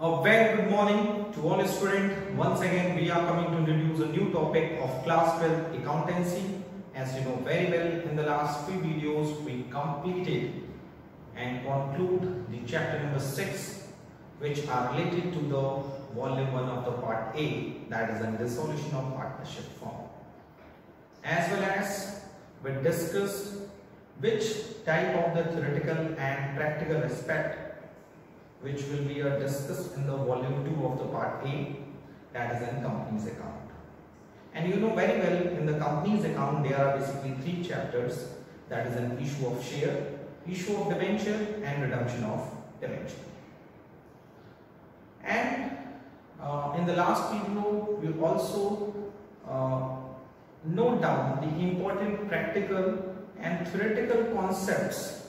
A very good morning to all students. Once again, we are coming to introduce a new topic of class 12 accountancy. As you know very well, in the last few videos, we completed and conclude the chapter number 6, which are related to the volume 1 of the part A, that is in dissolution of partnership form. As well as we discussed which type of the theoretical and practical aspect which will be discussed in the volume 2 of the part A, that is in company's account. And you know very well, in the company's account there are basically 3 chapters, that is an issue of share, issue of debenture and redemption of debenture. And in the last video we also note down the important practical and theoretical concepts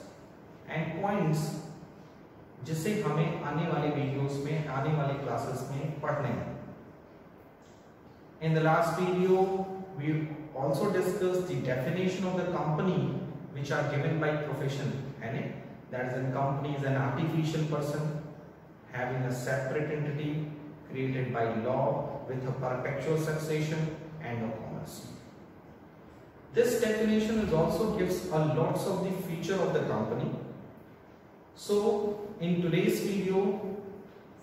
and points जिसे हमें आने वाले videos में, आने वाले classes में पढ़ने हैं. In the last video, we also discussed the definition of the company which are given by profession, and that is, a company is an artificial person having a separate entity created by law with a perpetual succession and no commerce. This definition is also gives a lots of the feature of the company. So in today's video,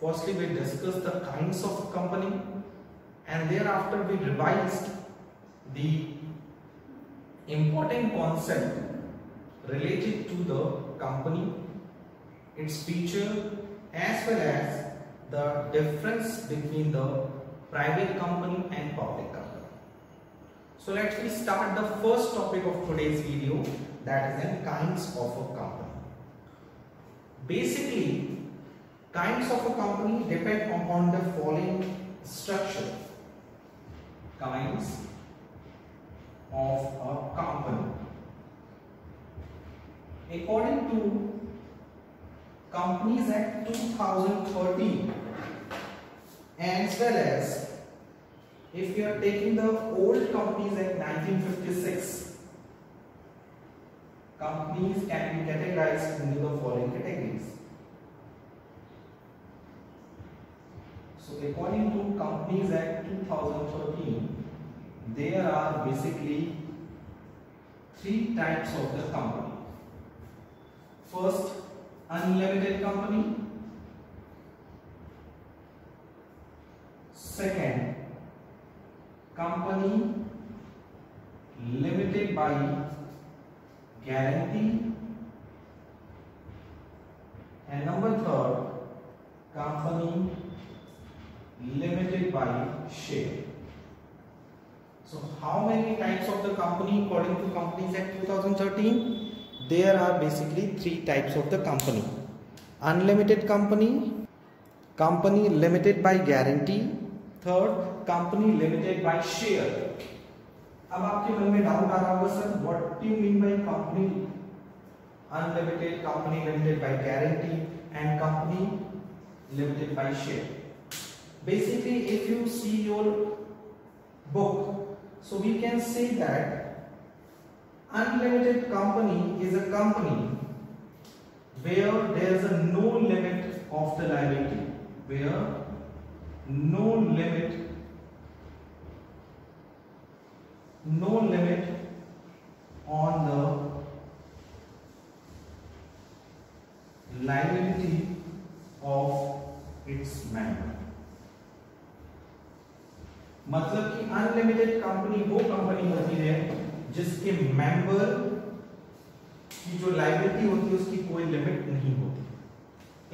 firstly we discussed the kinds of company, and thereafter we revised the important concept related to the company, its feature, as well as the difference between the private company and public company. So let's start the first topic of today's video, that is in kinds of a company. Basically, kinds of a company depend upon the following structure. Kinds of a company. According to Companies Act 2013, as well as if you are taking the old Companies Act 1956, companies can be categorized into the following categories. So according to Companies Act 2013, there are basically 3 types of the company. First, unlimited company. Second, company limited by guarantee, and number 3rd, company limited by share. So how many types of the company according to Companies Act 2013? There are basically 3 types of the company. Unlimited company, company limited by guarantee, third, company limited by share. अब आपके मन में doubt आ रहा होगा, sir what do you mean by company unlimited, company limited by guarantee and company limited by share. Basically, if you see your book, so we can say that unlimited company is a company where there is a no limit of the liability, where no limit on the liability of its member. मतलब कि unlimited company वो company होती है जिसके member की जो liability होती है उसकी कोई लिमिट नहीं होती.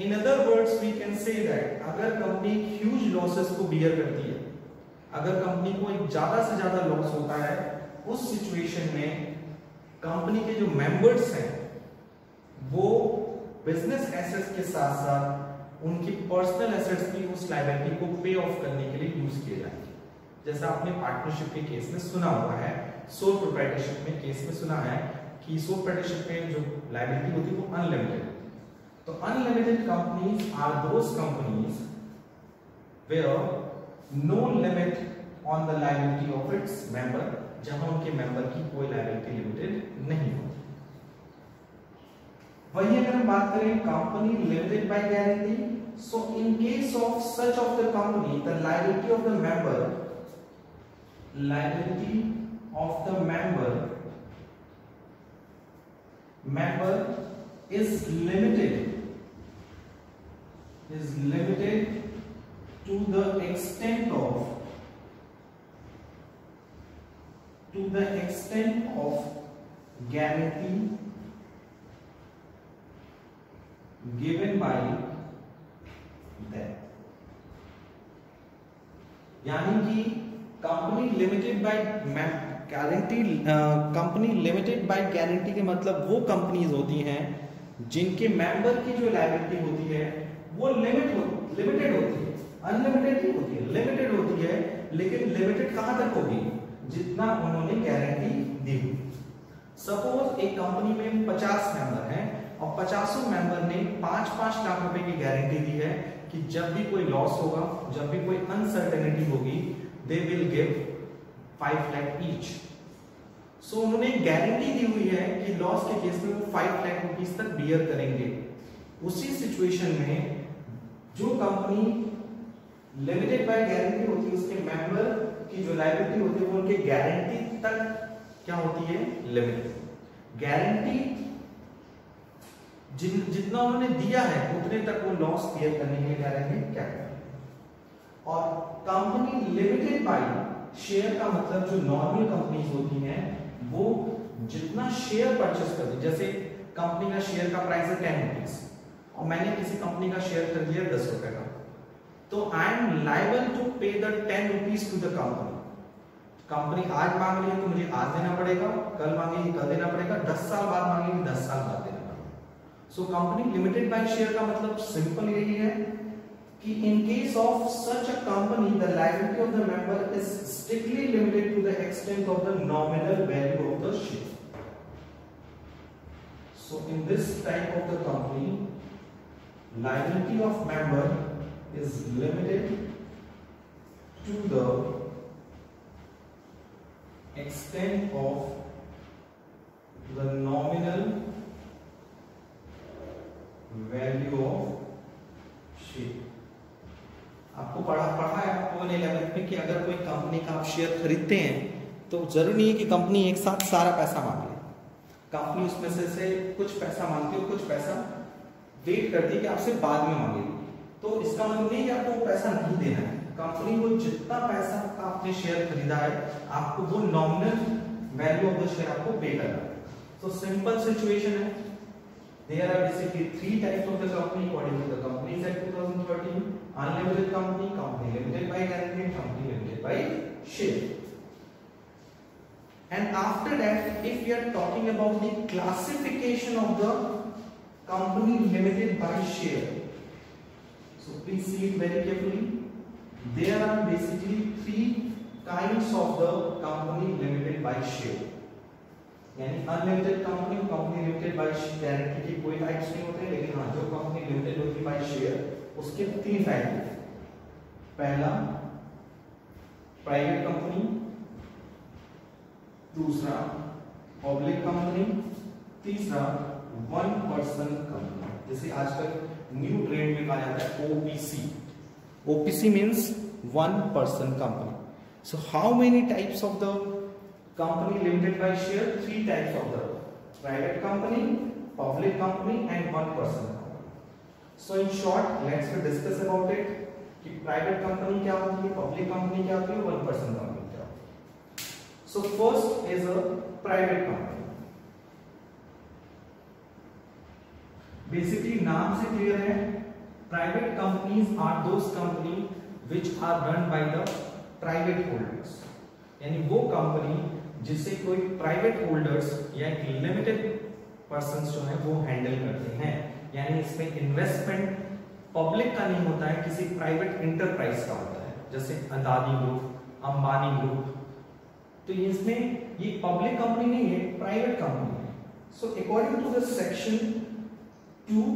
In other words we can say that अगर कंपनी ह्यूज लॉसेस को बियर करती है, अगर कंपनी को एक ज्यादा से ज्यादा लॉस होता है, उस सिचुएशन में कंपनी के जो मेंबर्स हैं वो बिजनेस एसेट्स के साथ साथ उनकी पर्सनल एसेट्स की उस लायबिलिटी को पे ऑफ करने के लिए यूज किए जाएंगे. जैसा आपने पार्टनरशिप के केस में सुना हुआ है, सोल प्रोप्राइटरशिप में केस में सुना है कि सोल प्रोप्राइटरशिप में जो लायबिलिटी होती है वो अनलिमिटेड. तो unlimited companies are those companies where no limit on the liability of its member, जहां उनके मेंबर की कोई लायबिलिटी लिमिटेड नहीं होती. वही अगर हम बात करें company limited by guarantee, so in case of such of the company the liability of the member is limited to the extent of guarantee given by them. यानी कि कंपनी लिमिटेड बाय गारंटी के मतलब वो companies होती हैं जिनके member की जो लायबिलिटी होती है वो लिमिटेड होती है, अनलिमिटेड नहीं होती है, लिमिटेड होती है। लेकिन लिमिटेड कहां तक होगी? जितना उन्होंने गारंटी दी। सपोज एक कंपनी में 50 मेंबर हैं और 50 मेंबर ने 5-5 लाख रुपए की गारंटी दी है कि जब भी कोई लॉस होगा, जब भी कोई अनसर्टेनिटी होगी, they will give 5 lakh each. So उन्होंने गारंटी दी हुई है कि लॉस के केस में वो 5 लाख रुपीस तक बियर करेंगे। उसी सिचुएशन में जो कंपनी लिमिटेड बाय गारंटी होती है उसके मेंबर की जो लायबिलिटी होती है वो उनके गारंटी तक क्या होती है? लिमिटेड। गारंटी जितना उन्होंने दिया है उतने तक वो लॉस बियर करने के लिए क्या रहेंगे? क्या करेंगे। और कंपनी लिमिटेड बाय शेयर का मतलब जो नॉर्मल कंपनीज होती हैं वो जितना शेयर परचेस करती, जैसे कंपनी का शेयर का प्राइस है 10 रुपीज और मैंने किसी कंपनी का शेयर खरीद लिया 10 रुपए का, तो I am liable to pay the 10 rupees to the company. Company आज मांग रही है तो मुझे आज देना पड़ेगा, कल मांगेगी कल देना पड़ेगा, 10 साल बाद मांगेगी 10 साल बाद देना पड़ेगा। So company limited by share का मतलब सिंपल यही है कि in case of such a company the liability of the member is strictly limited to the extent of the nominal value of the share. So in this type of the company liability of member is limited to the extent of the nominal value of share. आपको पढ़ा है आपको 11th में कि अगर कोई company का आप शेयर खरीदते हैं तो जरूरी नहीं है कि कंपनी एक साथ सारा पैसा मांग ले। कंपनी उसमें से कुछ पैसा मांगती है, कुछ पैसा वेट करती है कि आपसे बाद में मांगेगी। तो इसका मतलब नहीं कि आपको वो पैसा नहीं देना है। कंपनी को जितना पैसा का आपने शेयर खरीदा है आपको वो nominal value of the share आपको पे करना है। तो सिंपल सिचुएशन है। There are basically 3 types of the company according to the Companies Act 2013: unlimited company, company limited by guarantee, and company limited by share. And after that, if we are talking about the classification of the company limited by share, so please see it very carefully. There are basically 3 kinds of the company limited by share. यानी unlimited company, company limited by guarantee की कोई types नहीं होते, लेकिन हाँ जो company limited होती है बाय शेयर उसके 3 टाइप होते हैं। पहला प्राइवेट कंपनी, दूसरा पब्लिक कंपनी, तीसरा वन पर्सन कंपनी, जैसे आजकल न्यू ट्रेंड में कहा जाता है OPC. OPC means one person company. So how many types of the company limited by share? 3 types of the private company, public company and one person company. So in short let's discuss about it कि private company क्या होती है, public company क्या होती है, one person company क्या होती है। So first is a private company. Basically नाम से clear है, private companies are those company which are run by the private holders। यानी वो कंपनी जिसे कोई प्राइवेट होल्डर्स या लिमिटेड पर्संस जो है वो हैंडल करते हैं। यानी इसमें इन्वेस्टमेंट पब्लिक का नहीं होता है, किसी प्राइवेट इंटरप्राइज का होता है, जैसे अदानी ग्रुप, अंबानी ग्रुप। तो इसमें ये पब्लिक कंपनी नहीं है, प्राइवेट कंपनी है। So according to the section 2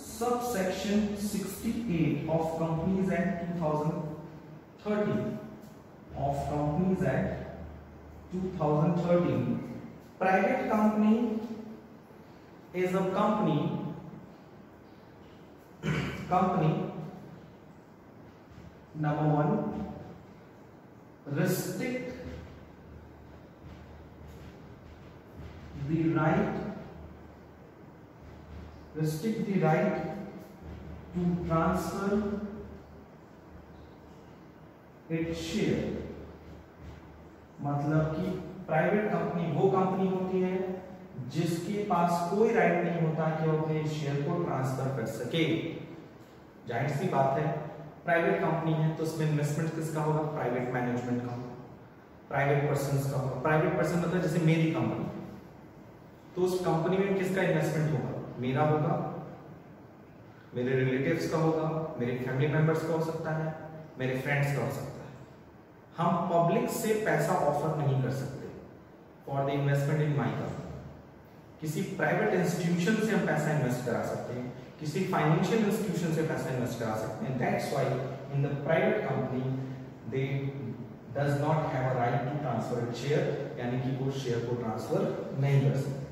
sub section 68 of companies act 2013 of Companies Act 2013, private company is a company company, number one, restrict the right to transfer its share। मतलब कि private company वो company होती है जिसके पास कोई right नहीं होता कि वो अपने शेयर को ट्रांसफर कर सके। जाहिर सी बात है, प्राइवेट कंपनी है तो उसमें इन्वेस्टमेंट किसका होगा? प्राइवेट मैनेजमेंट का होगा, प्राइवेट पर्संस का होगा। प्राइवेट पर्सन मतलब जैसे मेरी कंपनी, तो उस कंपनी में किसका इन्वेस्टमेंट होगा? मेरा होगा, मेरे रिलेटिव्स का होगा, मेरे फैमिली मेंबर्स का हो सकता है, मेरे फ्रेंड्स का हो सकता है। हम पब्लिक से पैसा ऑफर नहीं कर सकते for the investment in my company. किसी प्राइवेट इंस्टीट्यूशन से हम पैसा इन्वेस्ट करा सकते हैं, किसी फाइनेंशियल इंस्टीट्यूशन से पैसा इन्वेस्ट करा सकते हैं। That's why in the private company they does not have a right to transfer it share, यानी कि वो शेयर को ट्रांसफर नहीं कर सकते।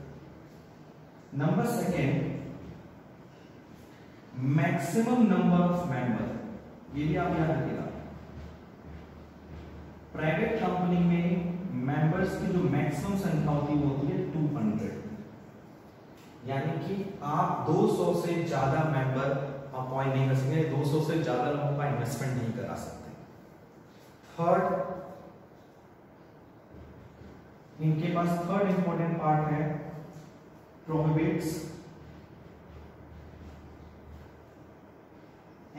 Number second, maximum number of member. ये भी आप याद रखिएगा, प्राइवेट कंपनी में मेंबर्स की जो मैक्सिमम संख्या होती है वो होती है 200, यानी कि आप 200 से ज्यादा मेंबर अपॉइंट नहीं कर सकते, 200 से ज्यादा लोगों का इन्वेस्टमेंट नहीं करा सकते। थर्ड, इनके पास थर्ड इंपॉर्टेंट पार्ट है, prohibits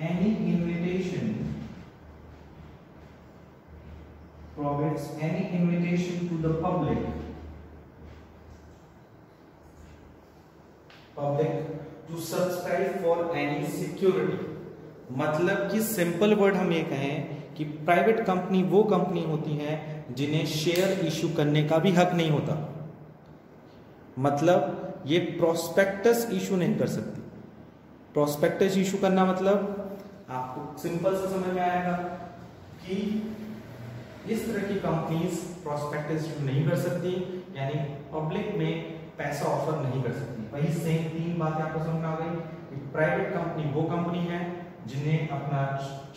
any invitation to the public to subscribe for any security। मतलब कि सिंपल वर्ड हम ये कहें कि प्राइवेट कंपनी वो कंपनी होती है जिन्हें शेयर इश्यू करने का भी हक नहीं होता। मतलब ये प्रोस्पेक्टस इशू नहीं कर सकती। प्रोस्पेक्टस इशू करना मतलब आपको सिंपल से समझ में आएगा कि इस तरह की कंपनीज प्रोस्पेक्टस इशू नहीं कर सकती, यानी पब्लिक में पैसा ऑफर नहीं कर सकती। वही सेम तीन बातें आपको समझ में आ गई कि प्राइवेट कंपनी वो कंपनी है जिन्हें अपना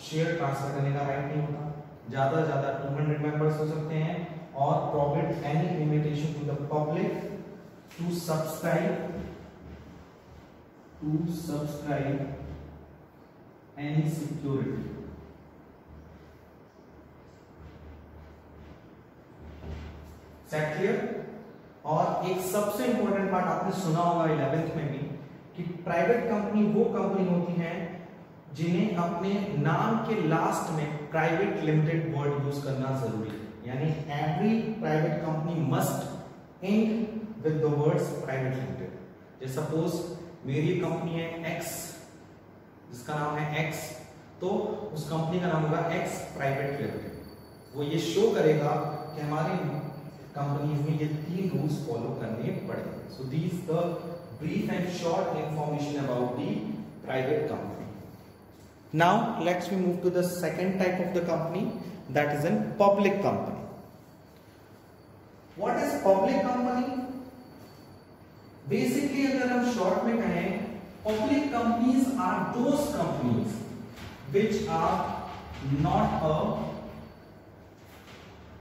शेयर ट्रांसफर करने का राइट नहीं होता, ज्यादा 200 मेंबर्स हो सकते हैं, और prohibit any invitation to the public to subscribe any security। Set clear? और एक सबसे इंपॉर्टेंट पार्ट आपने सुना होगा 11th में भी कि प्राइवेट कंपनी वो कंपनी होती है जिन्हें अपने नाम के लास्ट में प्राइवेट लिमिटेड वर्ड यूज करना जरूरी है। यानी every private company must and with the words private limited। जैसे सपोज मेरी कंपनी है X, जिसका नाम है X, तो उस कंपनी का नाम होगा X प्राइवेट लिमिटेड। वो ये शो करेगा कि हमारी कंपनीज में ये तीन रूल्स फॉलो करने पड़ेंगे। So these the brief and short information about the private company. Now let's we move to the second type of the company, that is an public company. What is public company? Basically अगर हम शॉर्ट में कहें, public companies are those companies which are not a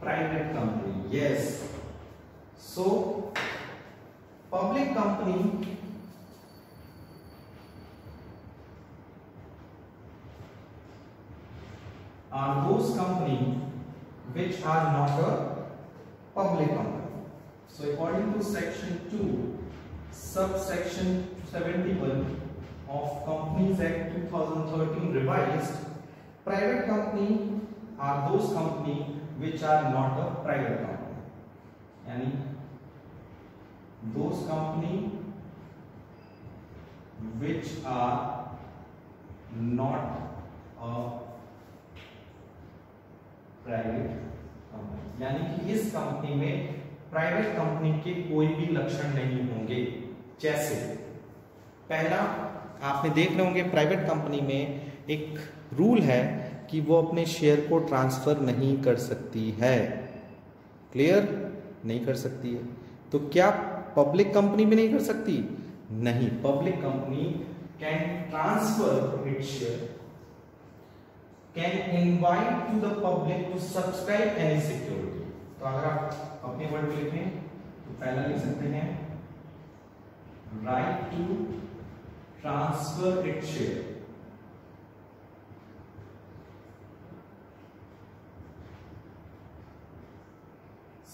private company. Yes, so public company are those company which are not a public company. So according to section 2 subsection 71 of Companies Act 2013 revised, private company are those company which are not a private company, yani those company which are not a private company, यानी कि इस company में private company के कोई भी लक्षण नहीं होंगे। जैसे पहला, आपने देख रहे होंगे प्राइवेट कंपनी में एक रूल है कि वो अपने शेयर को ट्रांसफर नहीं कर सकती है। क्लियर? नहीं कर सकती है। तो क्या पब्लिक कंपनी भी नहीं कर सकती? नहीं, public company can transfer its share, can invite to the public to subscribe any security. तो अगर आप अपने वर्ड में लिखें तो पहला लिख सकते हैं right to transfer its share.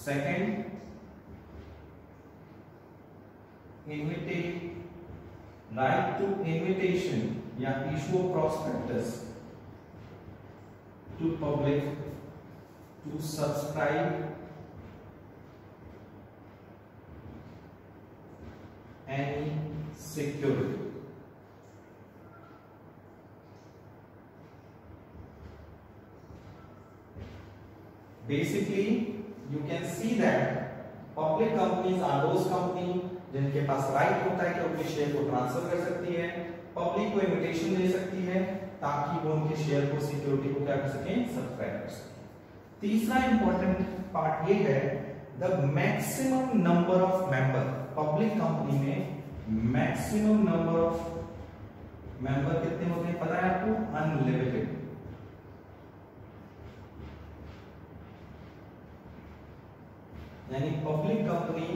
Second, right to invitation या issue of prospectus to public to subscribe any security. Basically, you can see that public companies are those companies जिनके पास राइट होता है कि अपने शेयर को ट्रांसफर कर सकती है, पब्लिक को इन्विटेशन दे सकती है ताकि वो उनके शेयर को सिक्योरिटी को क्या कर सकें, सब्सक्राइब कर सकें। तीसरा इंपॉर्टेंट पार्ट ये है the maximum number of member. Public company में मैक्सिमम नंबर ऑफ मेंबर कितने होते हैं पता है आपको? अनलिमिटेड। यानी पब्लिक कंपनी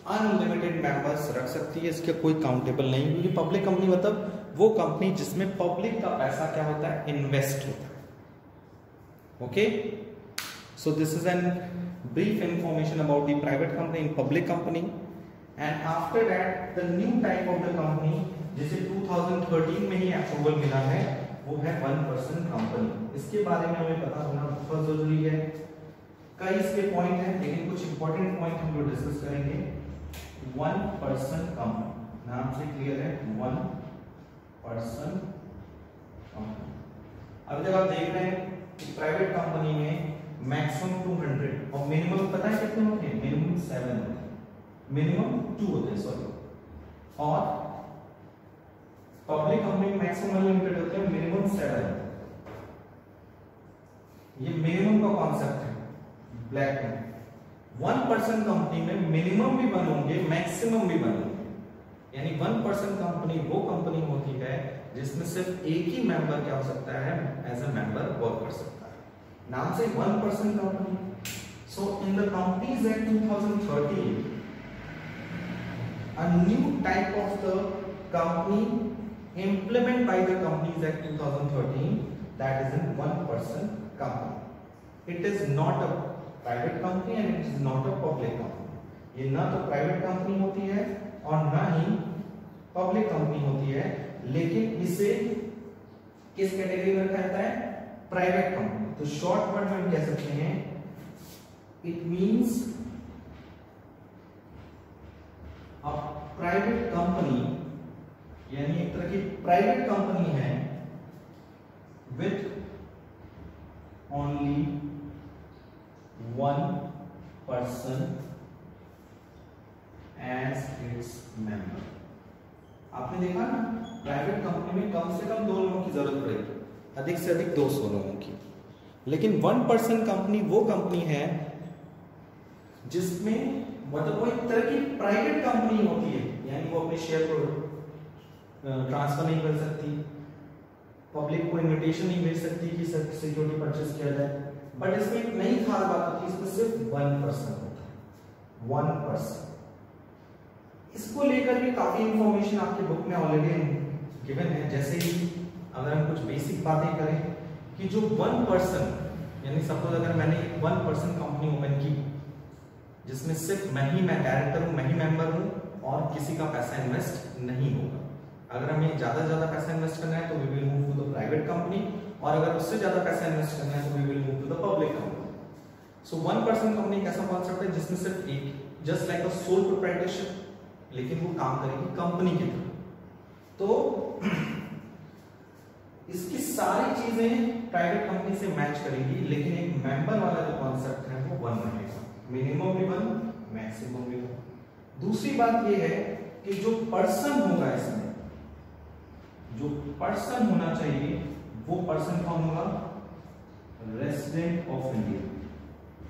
अनलिमिटेड मेंबर्स रख सकती है, इसके कोई काउंटेबल नहीं, क्योंकि पब्लिक कंपनी मतलब वो कंपनी जिसमें पब्लिक का पैसा क्या होता है, इन्वेस्ट होता है। Okay, so this is an brief information about the private company in public company. And after that the new type of the company जिसे 2013 में ही अप्रूवल मिला है वो है 1% कंपनी। इसके बारे में हमें पता होना बहुत जरूरी है। कई इसके पॉइंट हैं लेकिन कुछ इंपॉर्टेंट पॉइंट हम लोग डिस्कस करेंगे। 1% कंपनी नाम से क्लियर है, 1% कंपनी। अब जब आप देख रहे हैं कि प्राइवेट कंपनी में मैक्सिमम 200 और मिनिमम पता है कितने होते हैं? मिनिमम 7 होते हैं, मिनिमम 2 होते हैं सॉरी। और पब्लिक कंपनी में मैक्सिमम अनलिमिटेड होते हैं, मिनिमम 7। ये मिनिमम का कॉन्सेप्ट है ब्लैक में। 1% कंपनी में मिनिमम भी 1 होंगे, मैक्सिमम भी 1 होंगे। यानी 1% कंपनी वो कंपनी होती है जिसमें सिर्फ एक ही मेंबर क्या हो सकता है, एज अ मेंबर वर्क कर सकता है। नाम से 1% company. So in the companies act 2013 a new type of the company implemented by the Companies Act 2013, that is in 1% company. It is not a private company and it is not a public company. ये ना तो private company होती है और ना ही public company होती है, लेकिन इसे किस कैटेगरी में रखा जाता है? Private company. तो शॉर्ट वर्ड में हम कह सकते हैं it means a private company, यानी एक तरह की प्राइवेट कंपनी है with only 1% as its member। आपने देखा ना, प्राइवेट कंपनी में कम से कम 2 लोगों की जरूरत पड़ेगी, अधिक से अधिक 200 लोगों की। लेकिन 1% कंपनी वो कंपनी है जिसमें मतलब वो एक तरह की प्राइवेट कंपनी होती है, यानी वो अपने शेयर को ट्रांसफर नहीं कर सकती, पब्लिक को इन्विटेशन नहीं भेज सकती कि सिक्योरिटी परचेस किया जाए। बट इसमें एक नई खास बात होती है, इसमें सिर्फ 1% होता है, 1%। इसको लेकर भी काफी इंफॉर्मेशन आपके बुक में ऑलरेडी गिवन है। जैसे ही अगर हम कुछ बेसिक बातें करें कि जो 1%, यानी सपोज अगर मैंने 1% कंपनी ओपन की जिसमें सिर्फ मैं डायरेक्टर हूं, मैं ही मेंबर हूं और किसी का पैसा इन्वेस्ट नहीं होगा। अगर हमें ज्यादा पैसा इन्वेस्ट करना है तो we will move to the private company, और अगर उससे ज्यादा पैसा इन्वेस्ट करना है तो we will move to the public company. So 1% company कैसा कॉन्सेप्ट है जिसमें सिर्फ एक, just like a sole proprietorship, लेकिन वो काम करेगी कंपनी की तरह। तो इसकी सारी चीजें प्राइवेट कंपनी से मैच करेगी, लेकिन एक मेंबर वाला जो कॉन्सेप्ट है वो 1 रहेगा, मिनिमम भी 1, मैक्सिमम भी 1। दूसरी बात ये है कि जो पर्सन होगा इसमें, जो पर्सन होना चाहिए वो पर्सन कौन होगा? Resident of India.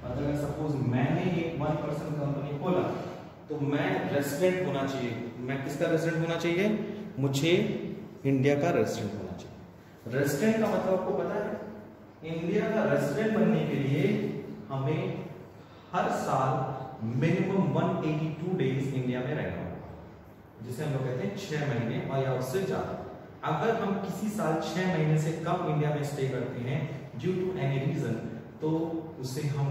मतलब सपोज मैंने एक 1% कंपनी खोला तो मैं रेसिडेंट होना चाहिए। मैं किसका रेसिडेंट होना चाहिए? मुझे इंडिया का रेजिडेंट होना चाहिए। रेजिडेंट का मतलब आपको पता है, इंडिया का रेजिडेंट बनने के लिए हमें हर साल मिनिमम 182 डेज इंडिया में रहना होगा, जिसे हम लोग कहते हैं 6 महीने और या उससे ज्यादा। अगर हम किसी साल 6 महीने से कम इंडिया में स्टे करते हैं ड्यू टू एनी रीजन, तो उसे हम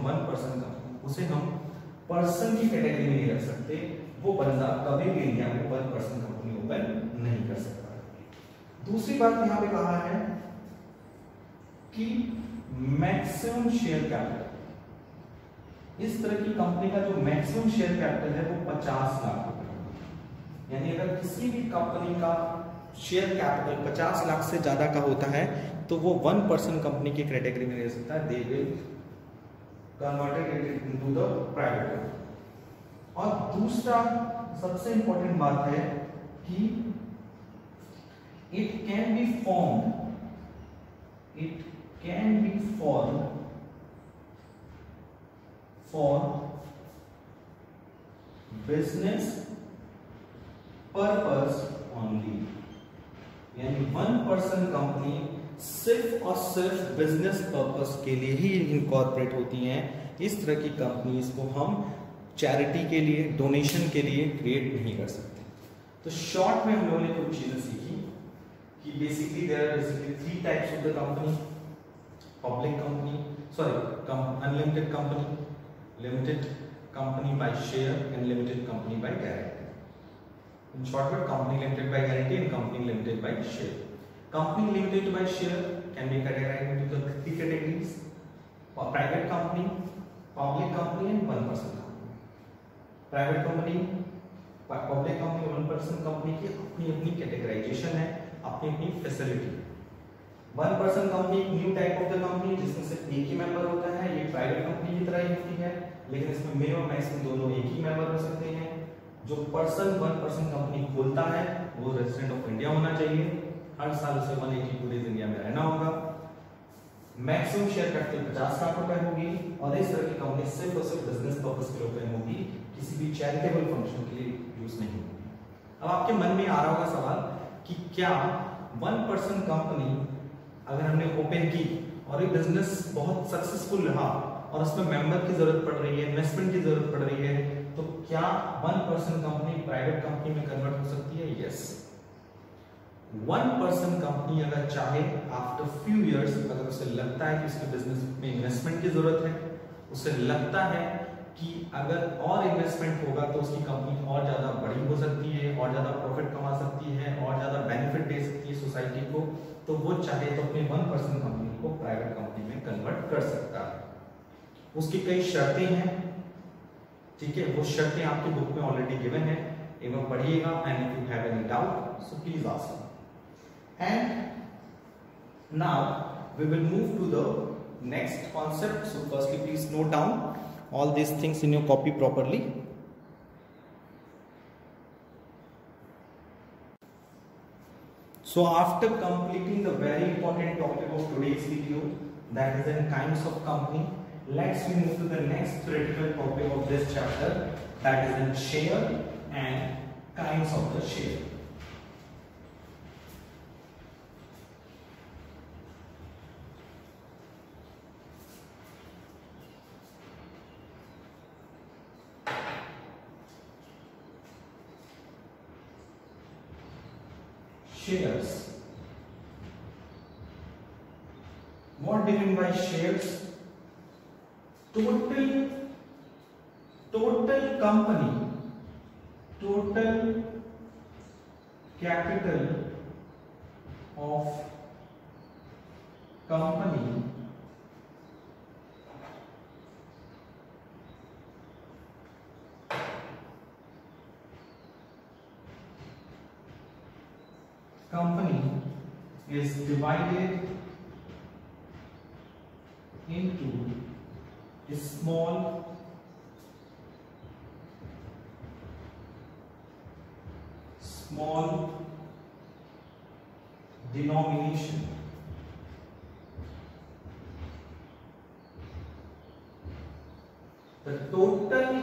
पर्सन की कैटेगरी में नहीं रख सकते। वो बंदा कभी भी इंडिया में 1% कंपनी ओपन नहीं कर सकता। दूसरी बात यहां पे कहा है कि मैक्सिमम शेयर कैपिटल, इस तरह की कंपनी का जो मैक्सिमम शेयर कैपिटल है वो 50 लाख रुपए। यानी अगर किसी भी कंपनी का शेयर कैपिटल 50 लाख से ज्यादा का होता है तो वो 1% कंपनी की कैटेगरी में रह सकता है। They will converted it into the private. और दूसरा सबसे इंपॉर्टेंट बात है कि it can be form for business purpose only. यानी 1% कंपनी सिर्फ और सिर्फ बिजनेस पर्पस के लिए ही इनकॉर्पोरेट होती हैं। इस तरह की कंपनीज को हम चैरिटी के लिए, डोनेशन के लिए क्रिएट नहीं कर सकते। तो शॉर्ट में हम लोगों ने कुछ चीजें सीखी कि basically there are basically 3 types of the company: public company, unlimited company, limited company by share and limited company by guarantee. In short word, company limited by guarantee and company limited by share. Company limited by share can be categorized into the 3 categories: private company, public company and 1% company. Private company, public company, 1% company की अपनी अपनी categorisation है, अपनी अपनी facility. 1% company एक new type of the company जिसमें सिर्फ एक ही मेंबर होता है। ये प्राइवेट कंपनी की तरह ही होती है, लेकिन इसमें मिनिमम मैक्सिमम दोनों एक ही मेंबर हो सकते हैं। जो पर्सन 1% कंपनी खोलता है वो रेजिडेंट ऑफ इंडिया होना चाहिए। हर साल उसे 182 डेज इंडिया में रहना होगा। मैक्सिमम शेयर कैपिटल 50 लाख रुपए होगी और इस तरह की कंपनी सिर्फ और सिर्फ बिजनेस पर्पस के लिए ओपन होगी, किसी भी चैरिटेबल फंक्शन के लिए यूज नहीं होगी। अब आपके मन में आ रहा होगा सवाल कि क्या 1% कंपनी अगर हमने ओपन की और ये बिजनेस बहुत सक्सेसफुल रहा और उसमें मेंबर की जरूरत पड़ रही है, इन्वेस्टमेंट की जरूरत पड़ रही है, तो क्या 1% कंपनी प्राइवेट कंपनी में कन्वर्ट हो सकती है? यस। 1% कंपनी अगर चाहे आफ्टर फ्यू इयर्स, अगर उसे लगता है कि उसके बिजनेस में इन्वेस्टमेंट की जरूरत है, उसे लगता है कि अगर और इन्वेस्टमेंट होगा तो उसकी कंपनी और ज्यादा बड़ी हो सकती है, और ज्यादा प्रॉफिट कमा सकती है, और ज्यादा बेनिफिट दे सकती है सोसाइटी को, तो वो चाहे तो अपनी 1% कंपनी को प्राइवेट कंपनी में कन्वर्ट कर सकता है। उसकी कई शर्तें हैं, ठीक है, वो शर्तें आपकी बुक में ऑलरेडी गिवन है, एक बार पढ़िएगा। And if you have any doubt so please ask me. And now we will move to the next concept. So firstly please note down all these things in your copy properly. So after completing the very important topic of today's video, that is in kinds of company, let's move to the next critical topic of this chapter, that is in share and kinds of the share. Shares. What do you mean by shares? Total company, total capital of company is divided into small denomination. The total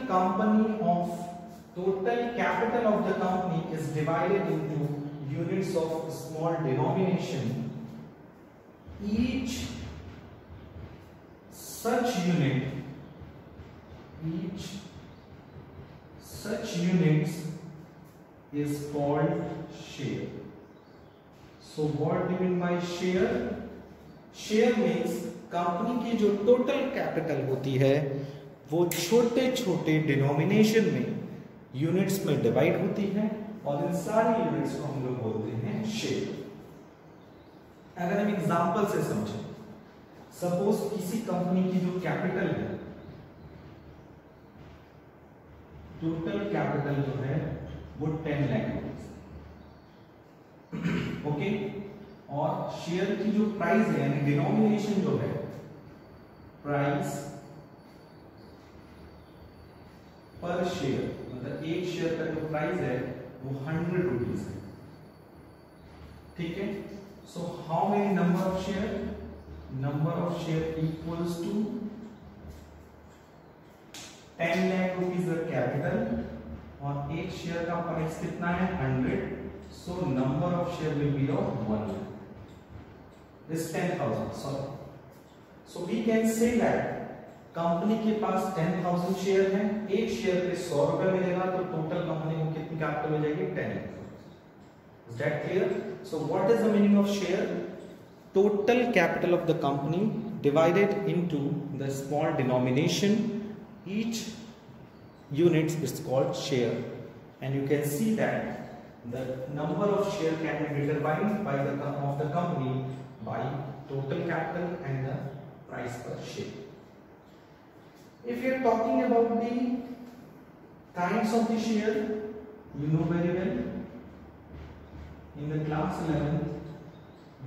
capital of the company is divided into units of small denomination, each such units is called share. So what do you mean by share? Share means company की जो total capital होती है वो छोटे छोटे denomination में units में divide होती है और इन सारी यूनिट्स को हम लोग बोलते हैं शेयर। अगर हम एग्जांपल से समझें, सपोज किसी कंपनी की जो कैपिटल है, टोटल कैपिटल जो है वो 10 लाख ओके, और शेयर की जो प्राइस है यानी डिनोमिनेशन जो है, प्राइस पर शेयर मतलब एक शेयर का जो प्राइस है वो 100 रुपीज है। ठीक है, so how many number of share? Number of share equals to 10 lakh rupees capital और एक शेयर का प्राइस कितना है 100, so number of share will be of 1 lakh is 10,000. So we can say that company के पास 10,000 शेयर है, एक share पे 100 रुपए मिलेगा तो टोटल कंपनी को कितनी कैपिटल हो जाएगी 10 lakh. Is that clear? So what is the meaning of share? Total capital of the company divided into the small denomination, each unit is called share, and you can see that the number of share can be determined by the company by total capital and the price per share. If you are talking about the kinds of the share, you know very well in the class 11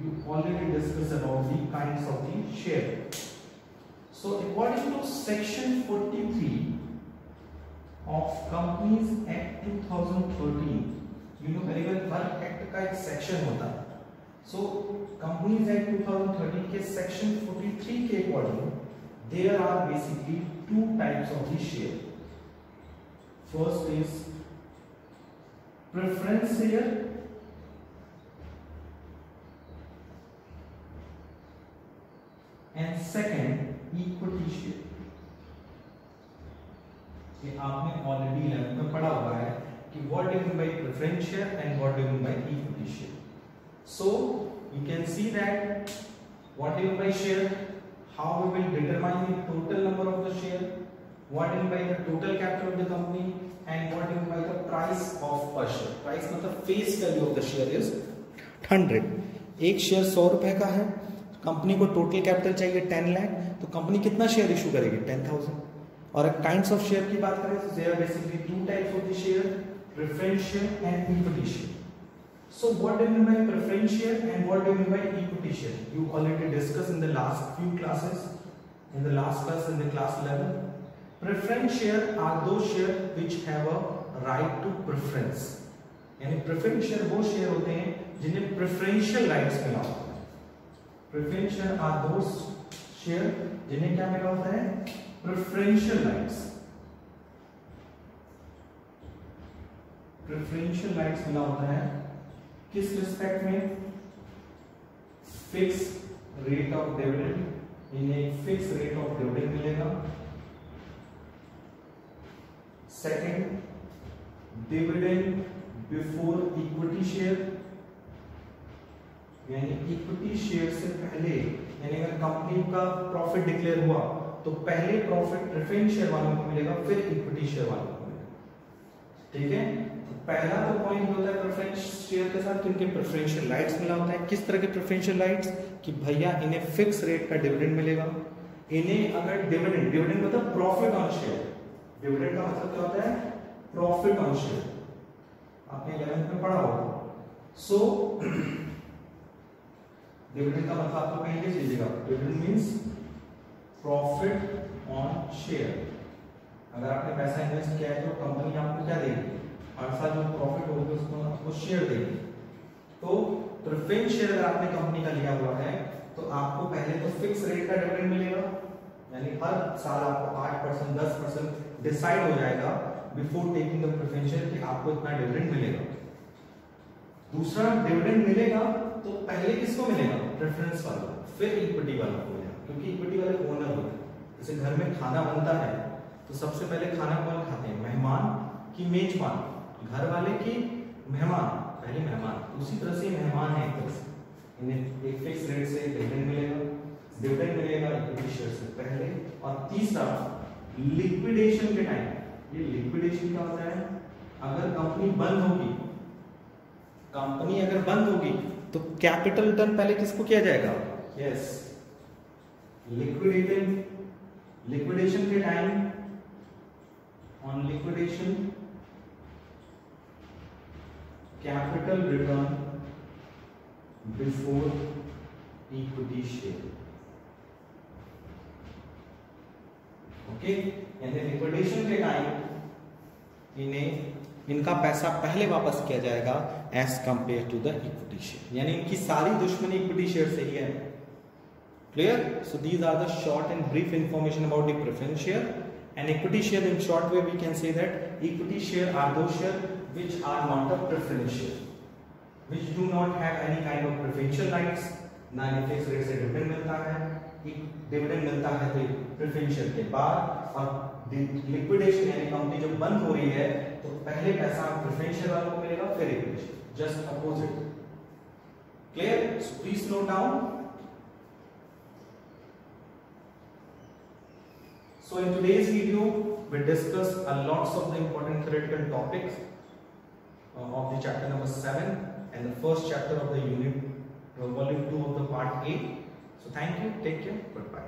you already discussed about the kinds of the share. So according to section 43 of Companies Act 2013, you know very well her act का एक section होता है। So Companies Act 2013 के section 43 के according there are basically two types of the share. First is preference share and second equity share. ये आपने already 11 में पढ़ा हुआ है कि what do you mean by preference share and what do you mean by equity share. So you can see that what do you mean by share, how we will determine the total number of the share, what do you mean by the total capital of the company, and what do you mean by the price of per share. Price मतलब face value of the share is 100. एक share 100 रुपए का है, company को total capital चाहिए 10 लाख, तो company कितना share issue करेगी 10,000। और काइंड्स ऑफ शेयर की बात करें तो there are basically two types of the share, preference share and equity share. So what do you mean by preference share and what do you mean by equity share? You already discussed in the last few classes, in the last class, in the class 11. Preference share are those share which have a right to preference. यानी preference share वो share होते हैं जिन्हें preferential rights मिला होता है. Preference share are those share जिन्हें क्या मिला होता है? Preferential rights. Preferential rights मिला होता है किस रिस्पेक्ट में? फिक्स रेट ऑफ डिविडेंड, इन्हें फिक्स रेट ऑफ डिविडेंड मिलेगा। Second, dividend before equity share, यानी इक्विटी शेयर से पहले, यानी अगर कंपनी का प्रॉफिट डिक्लेयर हुआ तो पहले प्रॉफिट प्रेफरेंस शेयर वालों को मिलेगा, फिर इक्विटी शेयर वालों को मिलेगा। ठीक है, पहला तो पॉइंट होता है प्रेफरेंस शेयर के साथ इनके प्रेफरेंशियल राइट्स मिला होता है। किस तरह के प्रेफरेंशियल राइट्स? कि भैया इन्हें फिक्स रेट का डिविडेंड मिलेगा, इन्हें अगर डिविडेंड मतलब प्रॉफिट ऑन शेयर, डिविडेंड का मतलब क्या होता है? प्रॉफिट ऑन शेयर, आपने 11th में पढ़ा होगा। सो डिविडेंड का मतलब आपको कहीं लिख लीजिएगा, dividend means profit on share. अगर आपने पैसा इन्वेस्ट किया है तो कंपनी आपको क्या देगी? हर साल जो प्रॉफिट होगा उसको आपको शेयर देगी। तो प्रेफरेंस शेयर अगर आपने कंपनी का लिया हुआ है तो आपको पहले तो फिक्स रेट का डिविडेंड मिलेगा, यानी हर साल आपको 8% 10% डिसाइड हो जाएगा before taking the preference share कि आपको इतना डिविडेंड मिलेगा। दूसरा डिविडेंड मिलेगा तो पहले किसको मिलेगा? प्रेफरेंस वाला, फिर इक्विटी वाला को मिलेगा, क्योंकि इक्विटी वाले ओनर होते हैं। जैसे घर में खाना बनता है तो सबसे पहले खाना कौन खाते हैं? मेहमान की मेजबान, घर वाले की मेहमान, पहले मेहमान। उसी तरह से मेहमान है, एक तरह से इन्हें एक फिक्स रेट से डिविडेंड मिलेगा इक्विटी शेयर से पहले। और तीसरा लिक्विडेशन के टाइम, ये लिक्विडेशन क्या होता है? अगर कंपनी बंद होगी, कंपनी अगर बंद होगी तो कैपिटल रिटर्न पहले किसको किया जाएगा? यस, लिक्विडेशन के time, on liquidation capital return before equity share. Okay, यानी लिक्विडेशन के टाइम इनका पैसा पहले वापस किया जाएगा as compare to the equity share, यानी इनकी सारी दुश्मनी इक्विटी शेयर से ही है। Clear? So these are the short and brief information about the preference share and equity share. In short way we can say that equity share are those share which are not a preference share, which do not have any kind of preferential rights, ना fix rate से dividend मिलता है, dividend मिलता है तो preferential के बाद, और लिक्विडेशन यानी कंपनी जब बंद हो रही है तो पहले पैसा प्रेफरेंशियल वालों को मिलेगा, फिर equity, just opposite. Clear? So please note down. So in today's video we discussed a lots of the important theoretical topics of the chapter number 7 and the first chapter of the unit volume 2 of the part 8. So thank you, take care, goodbye.